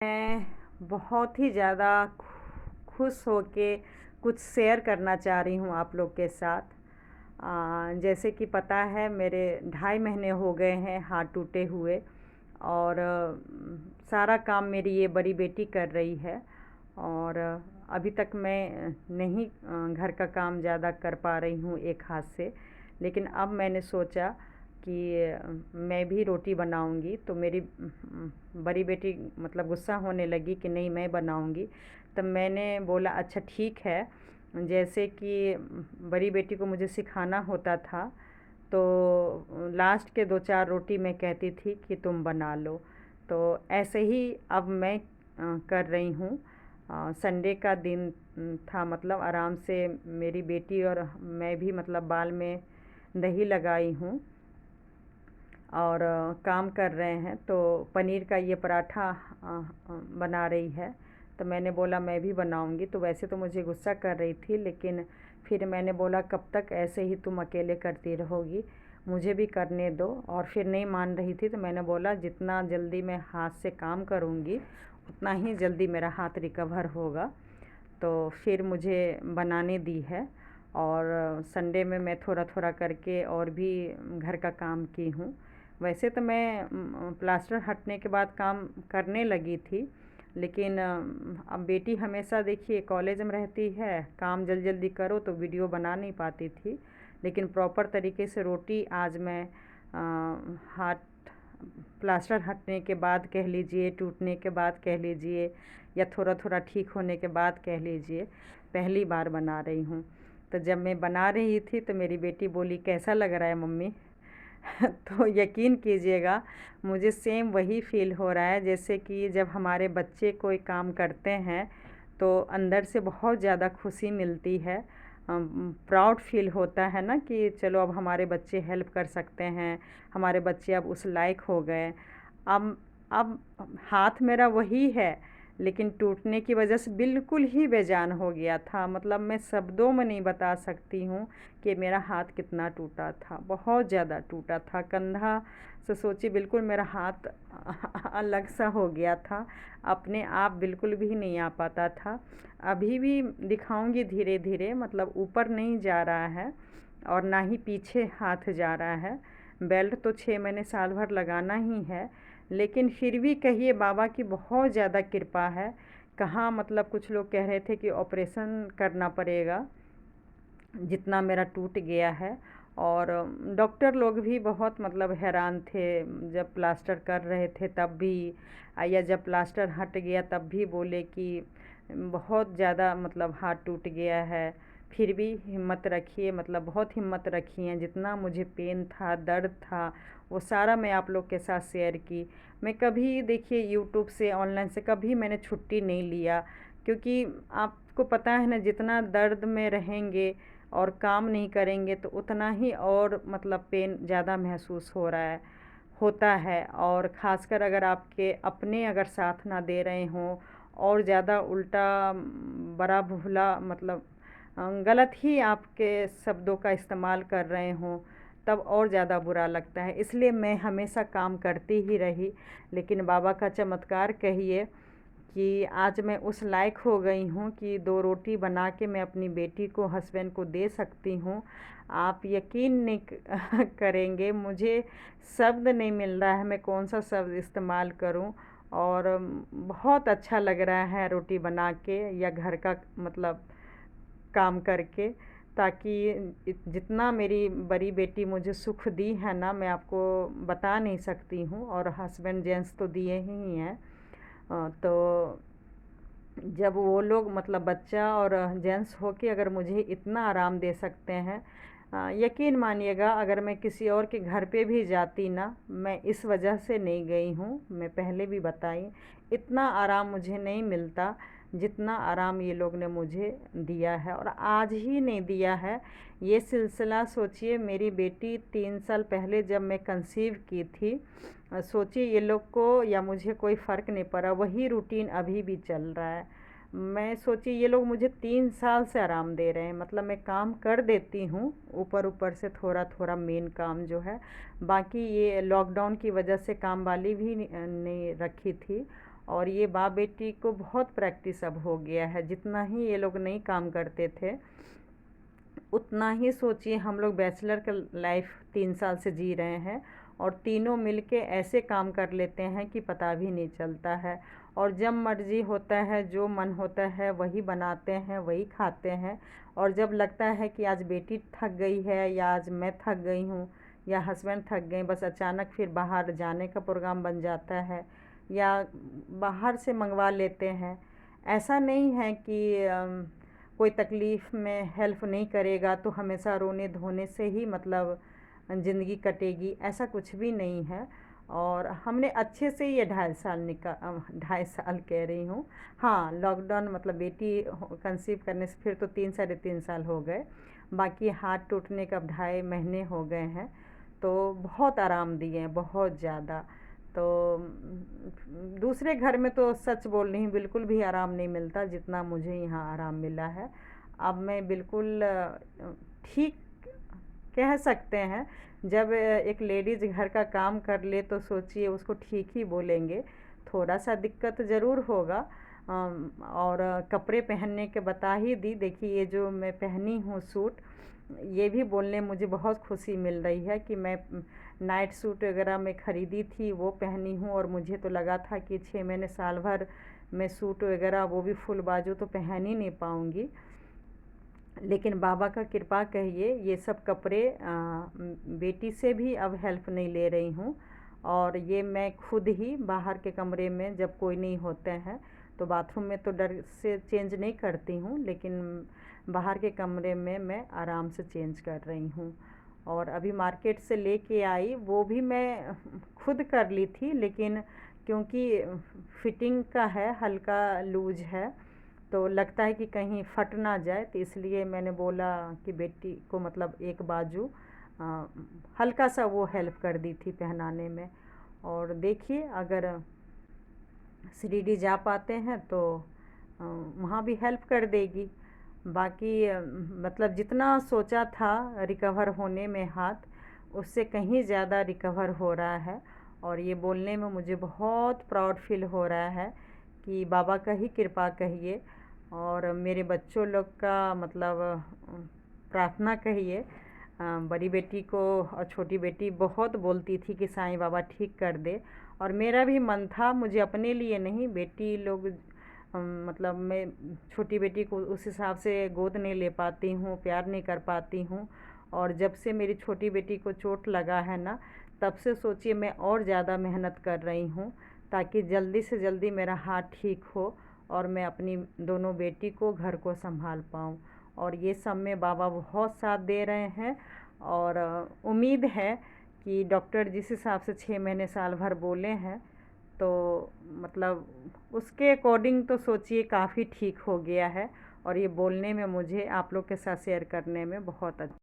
मैं बहुत ही ज़्यादा खुश होके कुछ शेयर करना चाह रही हूँ आप लोग के साथ। जैसे कि पता है मेरे 2.5 महीने हो गए हैं हाथ टूटे हुए। और सारा काम मेरी ये बड़ी बेटी कर रही है। और अभी तक मैं नहीं घर का काम ज़्यादा कर पा रही हूँ एक हाथ से। लेकिन अब मैंने सोचा कि मैं भी रोटी बनाऊंगी, तो मेरी बड़ी बेटी मतलब गुस्सा होने लगी कि नहीं मैं बनाऊंगी। तब मैंने बोला अच्छा ठीक है। जैसे कि बड़ी बेटी को मुझे सिखाना होता था, तो लास्ट के 2-4 रोटी मैं कहती थी कि तुम बना लो। तो ऐसे ही अब मैं कर रही हूँ। संडे का दिन था, मतलब आराम से मेरी बेटी और मैं भी मतलब बाल में दही लगाई हूँ और काम कर रहे हैं। तो पनीर का ये पराठा बना रही है। तो मैंने बोला मैं भी बनाऊंगी। तो वैसे तो मुझे गुस्सा कर रही थी, लेकिन फिर मैंने बोला कब तक ऐसे ही तुम अकेले करती रहोगी, मुझे भी करने दो। और फिर नहीं मान रही थी, तो मैंने बोला जितना जल्दी मैं हाथ से काम करूँगी उतना ही जल्दी मेरा हाथ रिकवर होगा। तो फिर मुझे बनाने दी है। और संडे में मैं थोड़ा थोड़ा करके और भी घर का काम की हूँ। वैसे तो मैं प्लास्टर हटने के बाद काम करने लगी थी, लेकिन अब बेटी हमेशा देखिए कॉलेज में रहती है, काम जल्दी जल्दी करो तो वीडियो बना नहीं पाती थी। लेकिन प्रॉपर तरीके से रोटी आज मैं हाथ प्लास्टर हटने के बाद कह लीजिए, टूटने के बाद कह लीजिए, या थोड़ा थोड़ा ठीक होने के बाद कह लीजिए, पहली बार बना रही हूँ। तो जब मैं बना रही थी तो मेरी बेटी बोली कैसा लग रहा है मम्मी? तो यकीन कीजिएगा, मुझे सेम वही फ़ील हो रहा है जैसे कि जब हमारे बच्चे कोई काम करते हैं तो अंदर से बहुत ज़्यादा खुशी मिलती है। प्राउड फ़ील होता है ना कि चलो अब हमारे बच्चे हेल्प कर सकते हैं, हमारे बच्चे अब उस लायक हो गए। अब हाथ मेरा वही है, लेकिन टूटने की वजह से बिल्कुल ही बेजान हो गया था। मतलब मैं शब्दों में नहीं बता सकती हूँ कि मेरा हाथ कितना टूटा था। बहुत ज़्यादा टूटा था, कंधा से सोचिए बिल्कुल मेरा हाथ अलग सा हो गया था, अपने आप बिल्कुल भी नहीं आ पाता था। अभी भी दिखाऊंगी धीरे धीरे, मतलब ऊपर नहीं जा रहा है और ना ही पीछे हाथ जा रहा है। बेल्ट तो 6 महीने साल भर लगाना ही है, लेकिन फिर भी कहिए बाबा की बहुत ज़्यादा कृपा है। कहाँ मतलब कुछ लोग कह रहे थे कि ऑपरेशन करना पड़ेगा जितना मेरा टूट गया है। और डॉक्टर लोग भी बहुत मतलब हैरान थे जब प्लास्टर कर रहे थे तब भी, या जब प्लास्टर हट गया तब भी बोले कि बहुत ज़्यादा मतलब हाथ टूट गया है। फिर भी हिम्मत रखिए, मतलब बहुत हिम्मत रखी हैं। जितना मुझे पेन था, दर्द था, वो सारा मैं आप लोग के साथ शेयर की। मैं कभी देखिए यूट्यूब से, ऑनलाइन से कभी मैंने छुट्टी नहीं लिया, क्योंकि आपको पता है ना जितना दर्द में रहेंगे और काम नहीं करेंगे तो उतना ही और मतलब पेन ज़्यादा महसूस होता है। और ख़ासकर अगर आपके अपने अगर साथ ना दे रहे हों और ज़्यादा उल्टा बड़ा भूला मतलब गलत ही आपके शब्दों का इस्तेमाल कर रहे हों, तब और ज़्यादा बुरा लगता है। इसलिए मैं हमेशा काम करती ही रही। लेकिन बाबा का चमत्कार कहिए कि आज मैं उस लायक हो गई हूँ कि 2 रोटी बना के मैं अपनी बेटी को, हस्बैंड को दे सकती हूँ। आप यकीन नहीं करेंगे, मुझे शब्द नहीं मिल रहा है, मैं कौन सा शब्द इस्तेमाल करूँ। और बहुत अच्छा लग रहा है रोटी बना के या घर का मतलब काम करके। ताकि जितना मेरी बड़ी बेटी मुझे सुख दी है ना, मैं आपको बता नहीं सकती हूँ। और हस्बैंड जेंट्स तो दिए ही हैं। तो जब वो लोग मतलब बच्चा और जेंट्स हो के अगर मुझे इतना आराम दे सकते हैं, यकीन मानिएगा अगर मैं किसी और के घर पे भी जाती ना, मैं इस वजह से नहीं गई हूँ, मैं पहले भी बताई, इतना आराम मुझे नहीं मिलता जितना आराम ये लोग ने मुझे दिया है। और आज ही नहीं दिया है, ये सिलसिला सोचिए मेरी बेटी 3 साल पहले जब मैं कंसीव की थी, सोचिए ये लोग को या मुझे कोई फ़र्क नहीं पड़ा, वही रूटीन अभी भी चल रहा है। मैं सोची ये लोग मुझे 3 साल से आराम दे रहे हैं, मतलब मैं काम कर देती हूँ ऊपर ऊपर से थोड़ा थोड़ा, मेन काम जो है। बाकी ये लॉकडाउन की वजह से काम वाली भी नहीं रखी थी। और ये बाप बेटी को बहुत प्रैक्टिस अब हो गया है। जितना ही ये लोग नहीं काम करते थे, उतना ही सोचिए हम लोग बैचलर का लाइफ 3 साल से जी रहे हैं, और तीनों मिलके ऐसे काम कर लेते हैं कि पता भी नहीं चलता है। और जब मर्जी होता है, जो मन होता है वही बनाते हैं, वही खाते हैं। और जब लगता है कि आज बेटी थक गई है, या आज मैं थक गई हूँ, या हस्बैंड थक गए, बस अचानक फिर बाहर जाने का प्रोग्राम बन जाता है, या बाहर से मंगवा लेते हैं। ऐसा नहीं है कि कोई तकलीफ़ में हेल्प नहीं करेगा तो हमेशा रोने धोने से ही मतलब ज़िंदगी कटेगी, ऐसा कुछ भी नहीं है। और हमने अच्छे से ये 2.5 साल कह रही हूँ। हाँ, लॉकडाउन मतलब बेटी कंसीव करने से फिर तो 3 साढ़े 3 साल हो गए। बाकी हाथ टूटने का अब 2.5 महीने हो गए हैं। तो बहुत आराम दिए हैं, बहुत ज़्यादा। तो दूसरे घर में तो सच बोल रही हूँ, बिल्कुल भी आराम नहीं मिलता जितना मुझे यहाँ आराम मिला है। अब मैं बिल्कुल ठीक कह सकते हैं। जब एक लेडीज़ घर का काम कर ले तो सोचिए उसको ठीक ही बोलेंगे। थोड़ा सा दिक्कत ज़रूर होगा। और कपड़े पहनने के बता ही दी। देखिए ये जो मैं पहनी हूँ सूट, ये भी बोलने मुझे बहुत खुशी मिल रही है कि मैं नाइट सूट वगैरह मैं ख़रीदी थी वो पहनी हूँ। और मुझे तो लगा था कि 6 महीने साल भर मैं सूट वगैरह, वो भी फुल बाजू, तो पहन ही नहीं पाऊँगी। लेकिन बाबा का कृपा कहिए, ये सब कपड़े बेटी से भी अब हेल्प नहीं ले रही हूँ। और ये मैं खुद ही बाहर के कमरे में, जब कोई नहीं होते हैं तो बाथरूम में तो डर से चेंज नहीं करती हूँ, लेकिन बाहर के कमरे में मैं आराम से चेंज कर रही हूँ। और अभी मार्केट से लेके आई, वो भी मैं खुद कर ली थी, लेकिन क्योंकि फिटिंग का है, हल्का लूज है, तो लगता है कि कहीं फट ना जाए, तो इसलिए मैंने बोला कि बेटी को मतलब एक बाजू हल्का सा वो हेल्प कर दी थी पहनाने में। और देखिए अगर शिरडी जा पाते हैं तो वहाँ भी हेल्प कर देगी। बाकी मतलब जितना सोचा था रिकवर होने में हाथ, उससे कहीं ज़्यादा रिकवर हो रहा है। और ये बोलने में मुझे बहुत प्राउड फील हो रहा है कि बाबा का ही कृपा कहिए, और मेरे बच्चों लोग का मतलब प्रार्थना कहिए। बड़ी बेटी को और छोटी बेटी बहुत बोलती थी कि साईं बाबा ठीक कर दे। और मेरा भी मन था, मुझे अपने लिए नहीं, बेटी लोग मतलब मैं छोटी बेटी को उस हिसाब से गोद नहीं ले पाती हूँ, प्यार नहीं कर पाती हूँ। और जब से मेरी छोटी बेटी को चोट लगा है ना, तब से सोचिए मैं और ज़्यादा मेहनत कर रही हूँ, ताकि जल्दी से जल्दी मेरा हाथ ठीक हो और मैं अपनी दोनों बेटी को, घर को संभाल पाऊँ। और ये सब में बाबा बहुत साथ दे रहे हैं। और उम्मीद है कि डॉक्टर जिस हिसाब से 6 महीने साल भर बोले हैं, तो मतलब उसके अकॉर्डिंग तो सोचिए काफ़ी ठीक हो गया है। और ये बोलने में मुझे आप लोग के साथ शेयर करने में बहुत अच्छा